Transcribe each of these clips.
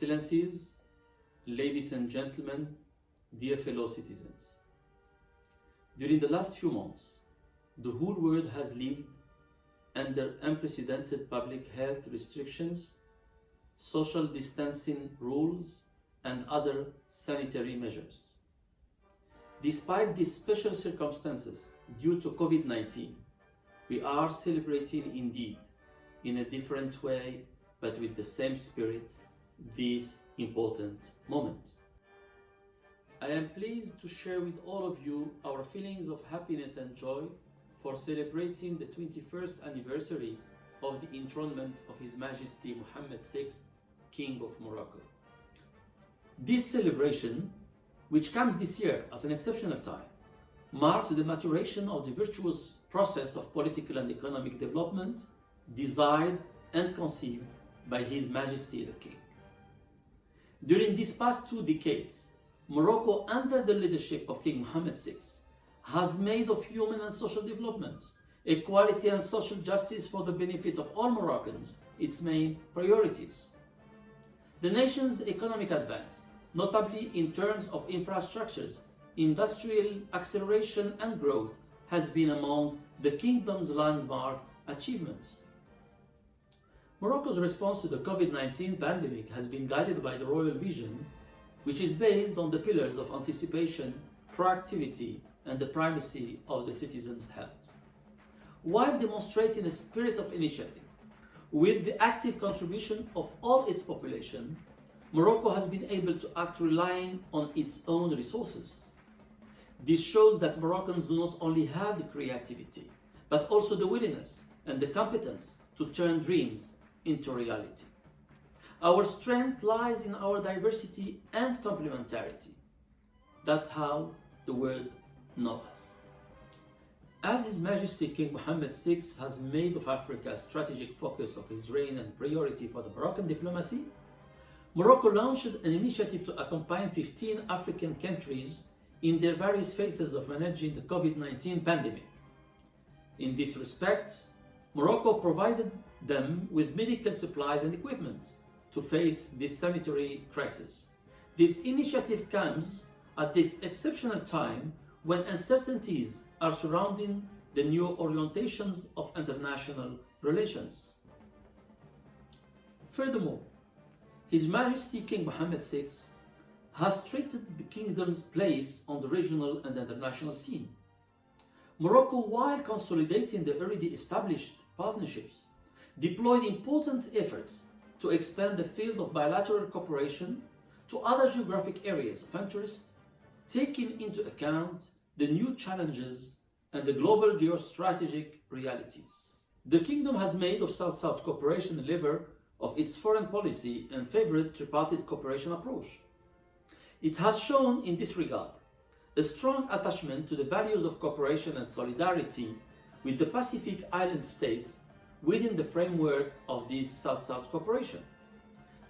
Excellencies, ladies and gentlemen, dear fellow citizens. During the last few months, the whole world has lived under unprecedented public health restrictions, social distancing rules, and other sanitary measures. Despite these special circumstances due to COVID-19, we are celebrating indeed in a different way, but with the same spirit, this important moment. I am pleased to share with all of you our feelings of happiness and joy for celebrating the 21st anniversary of the enthronement of His Majesty Mohammed VI, King of Morocco. This celebration, which comes this year at an exceptional time, marks the maturation of the virtuous process of political and economic development desired and conceived by His Majesty the King. During these past 2 decades, Morocco, under the leadership of King Mohammed VI, has made of human and social development, equality and social justice for the benefit of all Moroccans its main priorities. The nation's economic advance, notably in terms of infrastructures, industrial acceleration and growth, has been among the kingdom's landmark achievements. Morocco's response to the COVID-19 pandemic has been guided by the royal vision, which is based on the pillars of anticipation, proactivity, and the primacy of the citizens' health. While demonstrating a spirit of initiative, with the active contribution of all its population, Morocco has been able to act relying on its own resources. This shows that Moroccans do not only have the creativity, but also the willingness and the competence to turn dreams into reality. Our strength lies in our diversity and complementarity. That's how the world knows us. As His Majesty King Mohammed VI has made of Africa a strategic focus of his reign and priority for the Moroccan diplomacy, Morocco launched an initiative to accompany 15 African countries in their various phases of managing the COVID-19 pandemic. In this respect, Morocco provided them with medical supplies and equipment to face this sanitary crisis. This initiative comes at this exceptional time when uncertainties are surrounding the new orientations of international relations. Furthermore, His Majesty King Mohammed VI has strengthened the kingdom's place on the regional and international scene. Morocco, while consolidating the already established partnerships, deployed important efforts to expand the field of bilateral cooperation to other geographic areas of interest, taking into account the new challenges and the global geostrategic realities. The kingdom has made of South-South cooperation a lever of its foreign policy and favored tripartite cooperation approach. It has shown in this regard a strong attachment to the values of cooperation and solidarity with the Pacific Island states within the framework of this South-South cooperation.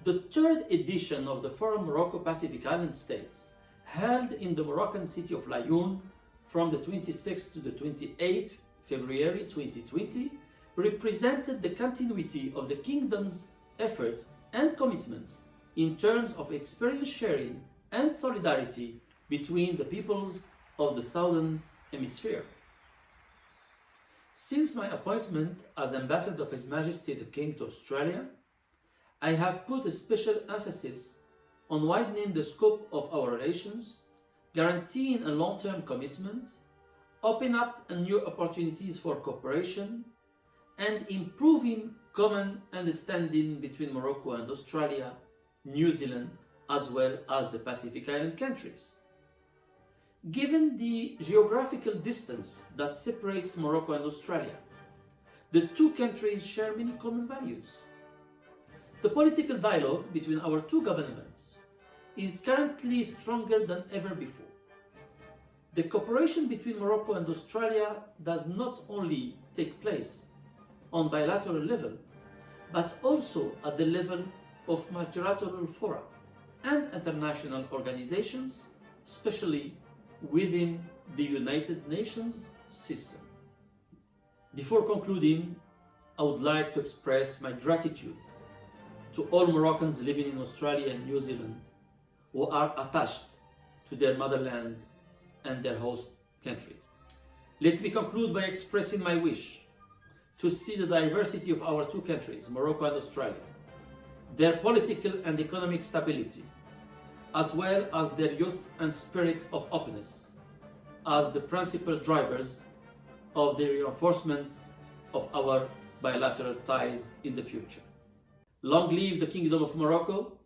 The 3rd edition of the Forum Morocco Pacific Island States, held in the Moroccan city of Laayoune from the 26th to the 28th February 2020, represented the continuity of the kingdom's efforts and commitments in terms of experience sharing and solidarity between the peoples of the Southern Hemisphere. Since my appointment as Ambassador of His Majesty the King to Australia, I have put a special emphasis on widening the scope of our relations, guaranteeing a long-term commitment, opening up new opportunities for cooperation, and improving common understanding between Morocco and Australia, New Zealand, as well as the Pacific Island countries. Given the geographical distance that separates Morocco and Australia, the 2 countries share many common values. The political dialogue between our 2 governments is currently stronger than ever before. The cooperation between Morocco and Australia does not only take place on bilateral level, but also at the level of multilateral fora and international organizations, especially within the United Nations system. Before concluding, I would like to express my gratitude to all Moroccans living in Australia and New Zealand who are attached to their motherland and their host countries. Let me conclude by expressing my wish to see the diversity of our two countries, Morocco and Australia, their political and economic stability, as well as their youth and spirit of openness, as the principal drivers of the reinforcement of our bilateral ties in the future. Long live the Kingdom of Morocco,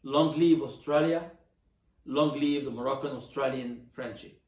long live Australia, long live the Moroccan-Australian friendship.